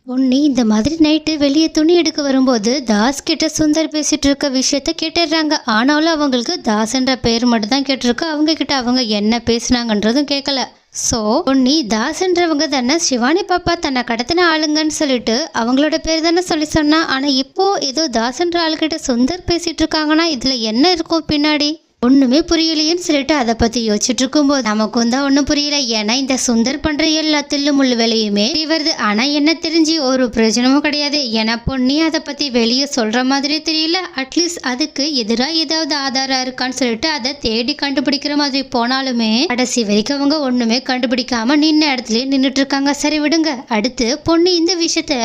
பொன்னி இந்த மாதிரி நைட்டு வெளியே துணி எடுக்க வரும்போது தாஸ் கிட்ட சுந்தர் பேசிட்டு இருக்க விஷயத்த கேட்டுடுறாங்க. ஆனாலும் அவங்களுக்கு தாஸ்ன்ற பேர் மட்டும் தான் கேட்டிருக்கு. அவங்க கிட்ட அவங்க என்ன பேசுனாங்கன்றதும் கேட்கல. ஸோ பொன்னி தாஸ்ன்றவங்க தானே சிவானி பாப்பா தன்னை கடத்தின ஆளுங்கன்னு சொல்லிட்டு அவங்களோட பேர் தானே சொல்லி சொன்னா. ஆனால் இப்போ ஏதோ தாஸ்ன்ற ஆளுகிட்ட சுந்தர் பேசிட்டு இருக்காங்கன்னா இதுல என்ன இருக்கும் பின்னாடி ஒண்ணுமே புரியலையேன்னு சொல்லிட்டு அதை பத்தி யோசிச்சுட்டு இருக்கும்போது நமக்கும் தான் ஒன்றும் புரியல. ஏன்னா இந்த சுந்தர் பண்ற எல்லா தில்லு முள்ளு வேலையுமே வருது. ஆனா என்ன தெரிஞ்சு ஒரு பிரயோஜனமும் கிடையாது. ஏன்னா பொண்ணி அதை பத்தி வெளியே சொல்ற மாதிரியே தெரியல. அட்லீஸ்ட் அதுக்கு எதிராக ஏதாவது ஆதாரம் இருக்கான்னு சொல்லிட்டு அதை தேடி கண்டுபிடிக்கிற மாதிரி போனாலுமே கடைசி வரைக்கும் அவங்க ஒண்ணுமே கண்டுபிடிக்காம நின்ன இடத்துலயே நின்றுட்டு இருக்காங்க. சரி விடுங்க. அடுத்து பொண்ணு இந்த விஷயத்த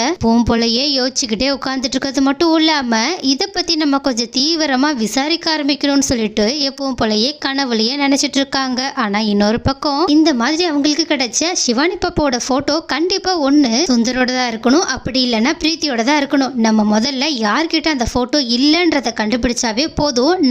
போலையே யோசிச்சுக்கிட்டே உட்காந்துட்டு இருக்கிறது மட்டும் இல்லாம இதை பத்தி நம்ம கொஞ்சம் தீவிரமா விசாரிக்க ஆரம்பிக்கணும்னு சொல்லிட்டு எப்பவும் போலயே கனவுலயே நினைச்சிட்டு இருக்காங்க. ஆனா இன்னொரு பக்கம் இந்த மாதிரி அவங்களுக்கு கிடைச்ச சிவானி பாப்பாவோட போட்டோ கண்டிப்பா ஒண்ணு சுந்தரோட தான் இருக்கணும், அப்படி இல்லைன்னா பிரீத்தியோட தான் இருக்கணும். நம்ம முதல்ல யார்கிட்ட அந்த போட்டோ இல்லைன்றத கண்டுபிடிச்சாவே போதும்.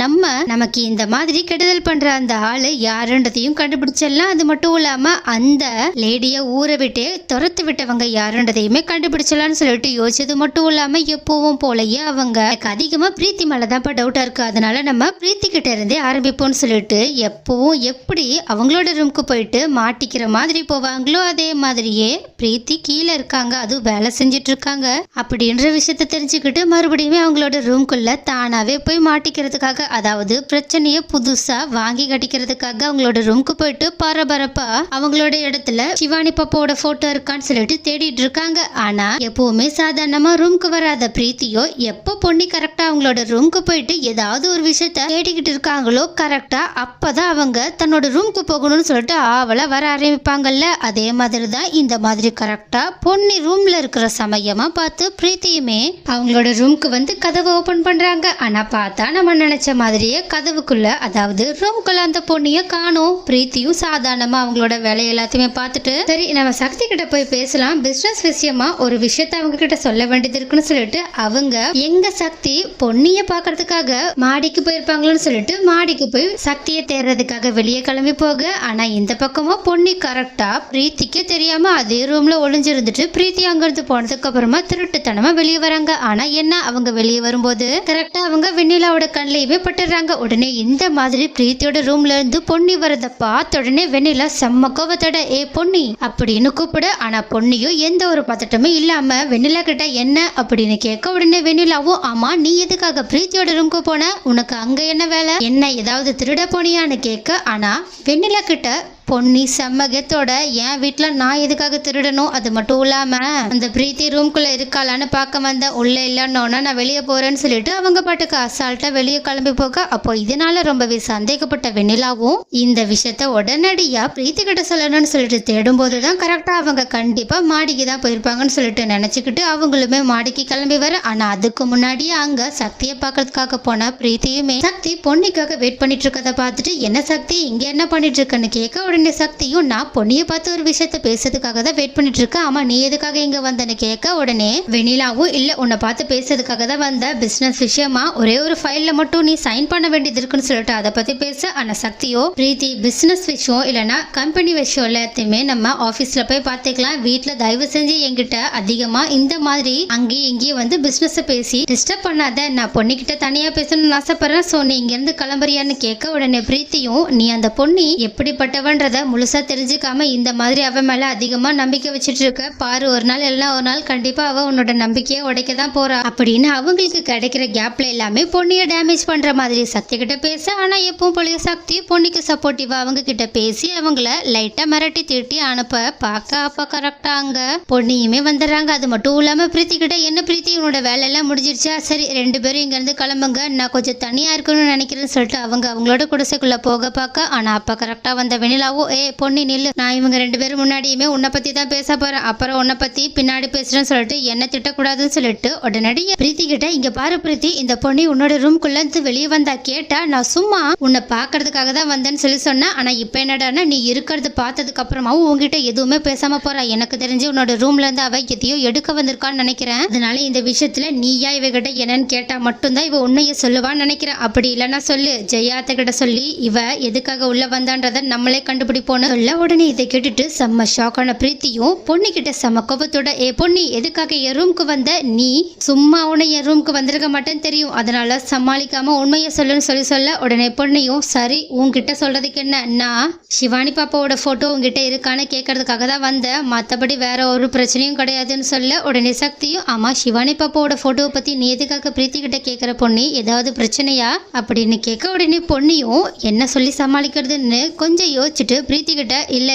நமக்கு இந்த மாதிரி கெடுதல் பண்ற அந்த ஆளு யாருன்றதையும் கண்டுபிடிச்சிடலாம். அது மட்டும் இல்லாம அந்த லேடிய ஊரை விட்டு துரத்து விட்டவங்க யாருன்றதையுமே கண்டுபிடிச்சலாம்னு சொல்லிட்டு யோசிச்சது மட்டும் இல்லாம எப்பவும் போலயே அவங்க அதிகமா பிரீத்தி மேலதான் டவுட்டா இருக்கு. அதனால நம்ம பிரீத்தி கிட்ட இருந்தே ஆரம்பிப்போம்னு சொல்லிட்டு எப்பவும் எப்படி அவங்களோட ரூமுக்கு போயிட்டு மாட்டிக்கிற மாதிரி போவாங்களோ அதே மாதிரியே பிரீத்தி கீழே இருக்காங்க, அதுவும் வேலை செஞ்சுட்டு இருக்காங்க அப்படின்ற விஷயத்த தெரிஞ்சுக்கிட்டு மறுபடியும் அவங்களோட ரூம்குள்ள தானாவே போய் மாட்டிக்கிறதுக்காக, அதாவது பிரச்சனைய புதுசா வாங்கி கட்டிக்கிறதுக்காக அவங்களோட ரூமுக்கு போயிட்டு பரபரப்பா அவங்களோட இடத்துல சிவானி பாப்பாவோட போட்டோ இருக்கான்னு சொல்லிட்டு தேடிட்டு இருக்காங்க. ஆனா எப்பவுமே சாதாரணமா ரூமுக்கு வராத பிரீத்தியோ எப்ப பொண்ணி கரெக்டா அவங்களோட ரூமுக்கு போயிட்டு ஏதாவது ஒரு விஷயத்த தேடிக்கிட்டு இருக்காங்களோ கரெக்டா அப்பதான் அவங்க தன்னோட ரூமுக்கு போகணும்னு சொல்லிட்டு ஆவலா வர ஆரம்பிப்பாங்கல்ல. அதே மாதிரி தான் இந்த மாதிரி கரெக்டா பொன்னி ரூம்ல இருக்கிற சமயமா பார்த்து பிரீத்தியுமே அவங்களோட ரூமுக்கு வந்து கதவை ஓபன் பண்றாங்க. ஆனா பார்த்தா நம்ம நினைச்ச மாதிரியே கதவுக்குள்ள, அதாவது ரூம்குள்ள அந்த பொண்ணிய காணோம். பிரீத்தியும் சாதாரணமா அவங்களோட வேலை எல்லாத்தையுமே பார்த்துட்டு சரி நம்ம சக்தி கிட்ட போய் பேசலாம், பிசினஸ் விஷயமா ஒரு விஷயத்த அவங்க கிட்ட சொல்ல வேண்டியது இருக்குன்னு சொல்லிட்டு அவங்க எங்க சக்தி பொன்னிய பாக்குறதுக்காக மாடிக்கு போயிருப்பாங்களோன்னு சொல்லிட்டு மாடிக்கு போய் சக்தியை தேடுறதுக்காக வெளியே கிளம்பி போக. ஆனா இந்த பக்கமா பொன்னி கரெக்டா பிரீத்திக்கு தெரியாம அதே ரூம்ல ஒளிஞ்சிருந்துட்டு பிரீத்தி அங்கிருந்து போனதுக்கு அப்புறமா திருட்டுத்தனமா வெளியே வராங்க. ஆனா என்ன அவங்க வெளியே வரும்போது கரெக்டா அவங்க வெண்ணிலாவோட கண்ணிலையுமே பட்டுறாங்க. உடனே இந்த மாதிரி பிரீத்தியோட ரூம்ல இருந்து பொன்னி வரத பார்த்த உடனே வெண்ணிலா செம்ம கோவத்தோட ஏ பொன்னி அப்படின்னு கூப்பிடு. ஆனா பொன்னியும் எந்த ஒரு பதட்டமும் இல்லாம வெண்ணிலா கிட்ட என்ன அப்படின்னு கேட்க, உடனே வெண்ணிலாவும் ஆமா நீ எதுக்காக பிரீத்தியோட ரூம்க்கு போன, உனக்கு அங்க என்ன வேலை, என்ன ஏதாவது திருட போனியான்னு கேட்க. ஆனா வெண்ணிலா கிட்ட பொன்னி செம்மகத்தோட என் வீட்டில் நான் எதுக்காக திருடணும், அது மட்டும் இல்லாம அந்த பிரீத்தி ரூம்குள்ள இருக்காளான்னு பார்க்க வந்தேன், உள்ள இல்லைன்னொன்னா நான் வெளியே போறேன்னு சொல்லிட்டு அவங்க பாட்டுக்கு அசால்ட்டா வெளியே கிளம்பி போக. அப்போ இதனால ரொம்பவே சந்தேகப்பட்ட வெண்ணிலாவும் இந்த விஷயத்த உடனடியா பிரீத்தி கிட்ட சொல்லணும்னு சொல்லிட்டு தேடும் போதுதான் கரெக்டா அவங்க கண்டிப்பா மாடிக்கு தான் போயிருப்பாங்கன்னு சொல்லிட்டு நினைச்சுக்கிட்டு அவங்களுமே மாடிக்கு கிளம்பி வர. ஆனா அதுக்கு முன்னாடியே அங்க சக்தியை பார்க்கறதுக்காக போன பிரீத்தியுமே சக்தி பொன்னிக்காக வெயிட் பண்ணிட்டு இருக்கதை பார்த்துட்டு என்ன சக்தி இங்க என்ன பண்ணிட்டு இருக்கன்னு கேட்க, உடனே சக்தியும் நான் பொன்னியை பார்த்து ஒரு விஷயத்த பேசுறதுக்காக தான் வெயிட் பண்ணிட்டு இருக்கேன், ஆமா நீ எதுக்காக இங்க வந்தன்னு கேட்க, உடனே வெண்ணிலாவும் இல்ல உன்னை பார்த்து பேசுறதுக்காக தான் வந்த, பிசினஸ் விஷயமா ஒரே ஒரு ஃபைல்ல மட்டும் நீ சைன் பண்ண வேண்டியது இருக்குன்னு சொல்லிட்டு அதை பத்தி பேச. ஆனா சக்தியோ பிரீத்தி பிசினஸ் விஷயம் இல்லைன்னா கம்பெனி விஷயம் எல்லாத்தையுமே நம்ம ஆபீஸ்ல போய் பார்த்துக்கலாம், வீட்டுல தயவு செஞ்சு என்கிட்ட அதிகமா இந்த மாதிரி அங்கேயும் இங்கேயும் வந்து பிசினஸ் பேசி டிஸ்டர்ப் பண்ணாத, நான் பொன்னிக்கிட்ட தனியா பேசணும்னு ஆசைப்படுறேன், சோ நீ இங்க இருந்து கிளம்புறியான்னு கேட்க, உடனே பிரீத்தியும் நீ அந்த பொன்னி எப்படிப்பட்டவன்ற முழுசா தெரிஞ்சுக்காம இந்த மாதிரி அவ மேல அதிகமா நம்பிக்கை வச்சுட்டு இருக்க பாரு, ஒரு நாள் எல்லாம் ஒரு நாள் கண்டிப்பா அவ உன்னோட நம்பிக்கையை உடைக்க தான் போறா அப்படின்னு அவங்களுக்கு கிடைக்கிற கேப்ல எல்லாமே பொன்னிய டேமேஜ் பண்ற மாதிரி சக்தி கிட்ட பேச. ஆனா எப்பவும் போலிய சக்தி பொன்னிக்கு சப்போர்ட்டிவா அவங்க கிட்ட பேசி அவங்கள லைட்டா மிரட்டி திட்டி அனுப்ப பார்க்க அப்ப கரெக்டா அங்க பொன்னியுமே வந்துடுறாங்க. அது மட்டும் இல்லாம பிரீத்தி கிட்ட என்ன பிரீத்தி உன்னோட வேலை எல்லாம் முடிஞ்சிருச்சா, சரி ரெண்டு பேரும் இங்க இருந்து கிளம்புங்க, நான் கொஞ்சம் தனியா இருக்கணும்னு நினைக்கிறேன்னு சொல்லிட்டு அவங்க அவங்களோட குடிசைக்குள்ள போக பார்க்க. ஆனா அப்ப கரெக்டா வந்த வெண்ணிலாவோ ஏ பொன்னி நில்லு, நான் இவங்க ரெண்டு பேரும் முன்னாடியுமே உன்னை பத்தி தான் பேச போறேன், அப்புறம் உன்னை பத்தி பின்னாடி பேசுறேன்னு சொல்லிட்டு என்ன திட்டக்கூடாதுன்னு சொல்லிட்டு உடனடியாக பிரீத்தி கிட்ட இங்க பாரு பிரீத்தி, இந்த பொண்ணி உன்னோட ரூம்குள்ள இருந்து வெளியே வந்தா கேட்டா நான் சும்மா உன்னை பாக்குறதுக்காக தான் வந்தேன்னு சொல்லி சொன்னேன், ஆனா இப்ப என்னடான்னா நீ இருக்கிறது பார்த்ததுக்கு அப்புறமாவும் உங்ககிட்ட எதுவுமே பேசாம போறா, எனக்கு தெரிஞ்சு உன்னோட ரூம்ல இருந்து அவ எதையோ எடுக்க வந்திருக்கான்னு நினைக்கிறேன், அதனால இந்த விஷயத்துல நீயா இவகிட்ட என்னன்னு கேட்டா மட்டும்தான் இவ உன்னைய சொல்லுவான்னு நினைக்கிறேன், அப்படி இல்லைன்னா சொல்லு ஜெயாத்த கிட்ட சொல்லி இவ எதுக்காக உள்ள வந்தான்றத நம்மளே கண்டு கண்டுபிடிப்போன்னு சொல்ல உடனே இதை கேட்டுட்டு செம்ம ஷாக்கான பிரீத்தியும் பொண்ணு கிட்ட செம்ம கோபத்தோட பொண்ணு எதுக்காக என் ரூமுக்கு வந்த, நீ சும்மா உன்னை என் ரூமுக்கு வந்திருக்க மாட்டேன்னு தெரியும், அதனால சமாளிக்காம உண்மையை சொல்லுன்னு சொல்ல உடனே பொண்ணையும் சரி உன்கிட்ட சொல்றதுக்கு என்ன, நான் சிவானி பாப்பாவோட போட்டோ உங்ககிட்ட இருக்கான்னு கேட்கறதுக்காக தான் வந்தேன், மற்றபடி வேற ஒரு பிரச்சனையும் கிடையாதுன்னு சொல்ல உடனே சக்தியும் ஆமா சிவானி பாப்பாவோட போட்டோவை பத்தி நீ எதுக்காக பிரீத்தி கிட்ட கேட்கிற பொண்ணு, ஏதாவது பிரச்சனையா அப்படின்னு கேட்க உடனே பொண்ணையும் என்ன சொல்லி சமாளிக்கிறதுன்னு கொஞ்சம் யோசிச்சுட்டு பிரீத்தி கிட்ட இல்ல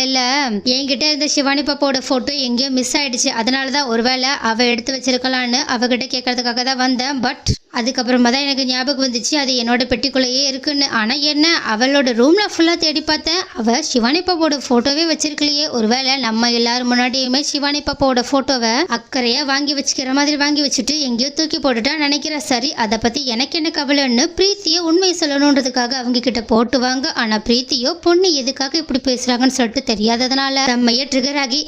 என்கிட்ட இருந்த சிவானி பாப்பாவோட போட்டோ எங்கேயோ மிஸ் ஆயிடுச்சு, அதனாலதான் ஒருவேளை அவ எடுத்து வச்சிருக்கலான்னு அவகிட்ட கேட்கறதுக்காக தான் வந்தேன், பட் அதுக்கப்புறமா தான் எனக்கு ஞாபகம் வந்துச்சு அது என்னோட பெட்டிக்குள்ளேயே இருக்குன்னு, ஆனா என்ன அவளோட ரூம்ல ஃபுல்லா தேடி பார்த்தேன் அவ சிவானி பாப்பாவோட போட்டோவே வச்சிருக்கலையே, ஒருவேளை நம்ம எல்லாரும் முன்னாடியுமே சிவானி பாப்பாவோட போட்டோவை அக்கறையா வாங்கி வச்சுக்கிற மாதிரி வாங்கி வச்சுட்டு எங்கேயோ தூக்கி போட்டுட்டா நினைக்கிறேன், சரி அதை பத்தி எனக்கு என்ன கவலைன்னு பிரீத்தியை உண்மையை சொல்லணுன்றதுக்காக அவங்க கிட்ட போட்டுவாங்க. ஆனா பிரீத்தியோ பொண்ணு எதுக்காக இப்படி பேசுறாங்கன்னு சொல்லிட்டு தெரியாததுனால செம்மைய ட்ரிகர் ஆகி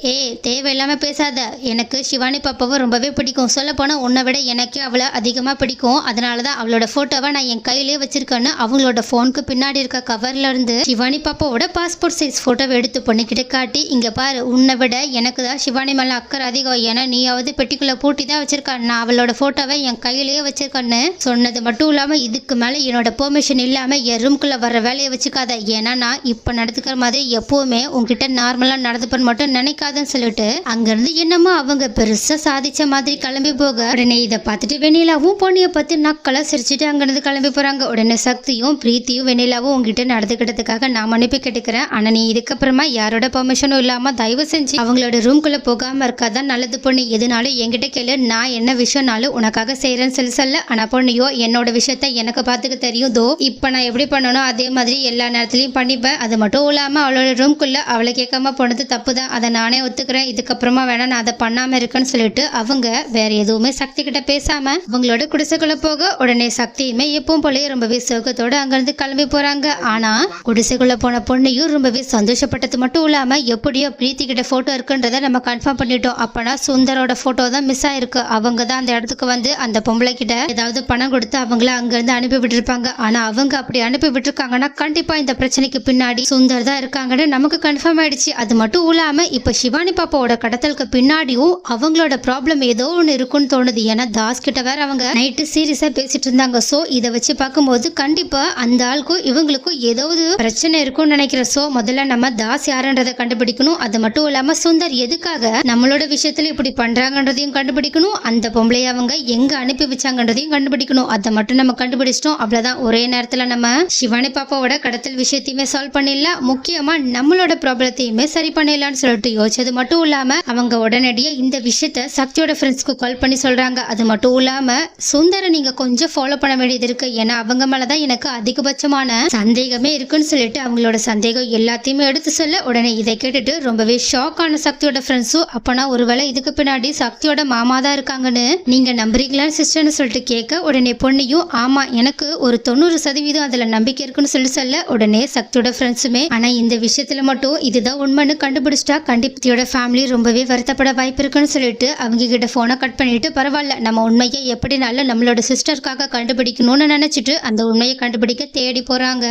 தேவையில்லாம பேசாத, எனக்கு சிவானி பாப்பாவை ரொம்பவே பிடிக்கும், சொல்ல போனா உன்னை விட எனக்கு அவளை அதிகமா பிடிக்கும், அதனாலதான் அவளோட போட்டோவை நான் என் கையிலே வச்சிருக்கேன்னு அவங்களோட போனுக்கு பின்னாடி இருக்க கவர்ல இருந்து சிவானி பாப்பாவோட பாஸ்போர்ட் சைஸ் போட்டோவை எடுத்து பொண்ணுகிட்ட காட்டி இங்க பாரு உன்னை விட எனக்கு தான் சிவானி மேல அக்கறை அதிகம், ஏன்னா நீயாவது பெட்டிக்குள்ள பூட்டி தான் வச்சிருக்கா, நான் அவளோட போட்டோவை என் கையிலேயே வச்சிருக்கேன்னு சொன்னது மட்டும் இல்லாம இதுக்கு மேல என்னோட பெர்மிஷன் இல்லாம என் ரூம்குள்ள வர வேலையை வச்சுக்காத, ஏன்னா நான் இப்ப நடந்துக்கிற மாதிரி எப்பவுமே உங்ககிட்ட நார்மலா நடந்துப்பன்னு மட்டும் நினைக்காதுன்னு சொல்லிட்டு அங்கிருந்து என்னமோ அவங்க பெருசா சாதிச்ச மாதிரி கிளம்பி போக உடனே இதை பார்த்துட்டு வெண்ணிலாவும் பொண்ணிய பத்தி நக்கலா சிரிச்சுட்டு அங்கிருந்து கிளம்பி போறாங்க. உடனே சக்தியும் பிரீத்தியும் வெண்ணிலாவும் உங்ககிட்ட நடந்துக்கிட்டதுக்காக நான் மன்னிப்பு கேட்டுக்கிறேன், ஆனா நீ இதுக்கப்புறமா யாரோட பெர்மிஷனும் இல்லாம தயவு செஞ்சு அவங்களோட ரூம்குள்ள போகாம இருக்காதான் நல்லது பொண்ணு, எதுனாலும் என்கிட்ட கேளு, நான் என்ன விஷயம்னாலும் உனக்காக செய்யறேன்னு சொல்ல, ஆனா பொண்ணையோ என்னோட விஷயத்த எனக்கு பார்த்துக்க தெரியும், தோ இப்ப நான் எப்படி பண்ணணும் அதே மாதிரி எல்லா நேரத்திலையும் பண்ணிப்பேன், அது மட்டும் இல்லாம அவளோட ரூம்குள்ள அவளை கேட்காம போனது தப்பு தான், அதை நானே ஒத்துக்கிறேன், இதுக்கப்புறமா வேணா நான் அதை பண்ணாம இருக்கேன்னு சொல்லிட்டு அவங்க வேற எதுவுமே சக்தி கிட்ட பேசாம அவங்களோட குடிசைக்குள்ள போக உடனே சக்தியுமே எப்பவும் போலயே ரொம்பவே சோகத்தோட அங்கிருந்து கிளம்பி போறாங்க. ஆனா குடிசைக்குள்ள போன பொண்ணையும் ரொம்பவே சந்தோஷப்பட்டது மட்டும் இல்லாம எப்படியோ பிரீத்தி கிட்ட போட்டோ இருக்குன்றத நம்ம கன்ஃபார்ம் பண்ணிட்டோம், அப்பனா சுந்தரோட போட்டோ தான் மிஸ் ஆயிருக்கு, அவங்க தான் அந்த இடத்துக்கு வந்து அந்த பொம்பளை கிட்ட ஏதாவது பணம் கொடுத்து அவங்கள அங்கிருந்து அனுப்பி விட்டுருப்பாங்க, ஆனா அவங்க அப்படி அனுப்பி விட்டுருக்காங்கன்னா கண்டிப்பா இந்த பிரச்சனைக்கு பின்னாடி சுந்தர் தான் இருக்காங்கன்னு நமக்கு கன்ஃபார்ம் ஆயிடுச்சு. அது மட்டும் இல்லாம இப்ப சிவானி பாப்பாவோட கடத்தலுக்கு பின்னாடியும் அவங்களோட ப்ராப்ளம் ஏதோ ஒன்று இருக்குன்னு தோணுது, ஏன்னா தாஸ் கிட்ட வேற அவங்க நைட்டு சீரியஸா பேசிட்டு இருந்தாங்க, சோ இதை வச்சு பார்க்கும்போது கண்டிப்பா அந்த ஆளுக்கும் இவங்களுக்கும் ஏதாவது பிரச்சனை இருக்கும்னு நினைக்கிறேன், சோ முதல்ல நம்ம தாஸ் யாருன்றதை கண்டுபிடிக்கணும், அது மட்டும் இல்லாம சுந்தர் எதுக்காக நம்மளோட விஷயத்துல இப்படி பண்றாங்கன்றதையும் கண்டுபிடிக்கணும், அந்த பொம்பளைய அவங்க எங்க அனுப்பி வச்சாங்கன்றதையும் கண்டுபிடிக்கணும், அதை மட்டும் நம்ம கண்டுபிடிச்சிட்டோம் அவ்வளவுதான், ஒரே நேரத்துல நம்ம சிவானி பாப்பாவோட கடத்தல் விஷயத்தையுமே சால்வ் பண்ணிடலாம், முக்கியமா நம்மளோட ப்ராப்ளத்தையுமே சரி பண்ணிடலாம்னு சொல்லிட்டு யோசிச்சது மட்டும் இல்லாம அவங்க உடனடியா இந்த விஷயத்த சக்தியோட ஃப்ரெண்ட்ஸ்க்கு கால் பண்ணி சொல்றாங்க. அது மட்டும் இல்லாம சுந்தரை நீங்க கொஞ்சம் ஃபாலோ பண்ண வேண்டியது இருக்கு, ஏன்னா அவங்க மேலதான் எனக்கு அதிகபட்சமான சந்தேகமே இருக்குன்னு சொல்லிட்டு அவங்களோட சந்தேகம் எல்லாத்தையுமே எடுத்து சொல்ல உடனே இதை கேட்டுட்டு ரொம்பவே ஷாக் ஆன சக்தியோட ஃப்ரெண்ட்ஸும் அப்பனா ஒருவேளை இதுக்கு பின்னாடி சக்தியோட மாமா தான் இருக்காங்கன்னு நீங்க நம்புறீங்களான்னு சிஸ்டர்னு சொல்லிட்டு கேட்க உடனே பொண்ணையும் ஆமா எனக்கு ஒரு 90% அதுல நம்பிக்கை இருக்குன்னு சொல்ல உடனே சக்தியோட ஃப்ரெண்ட்ஸுமே ஆனா இந்த விஷயத்துல மட்டும் இதுதான் உண்மைன்னு கண்டுபிடிச்சிட்டா கண்டிப்பா ஃபேமிலி ரொம்பவே வருத்தப்பட வாய்ப்பு இருக்குன்னு சொல்லிட்டு அவங்க கிட்ட போனை கட் பண்ணிட்டு பரவாயில்ல நம்ம உண்மையை எப்படினாலும் நம்மளோட சிஸ்டருக்காக கண்டுபிடிக்கணும்னு நினைச்சிட்டு அந்த உண்மையை கண்டுபிடிக்க தேடி போறாங்க.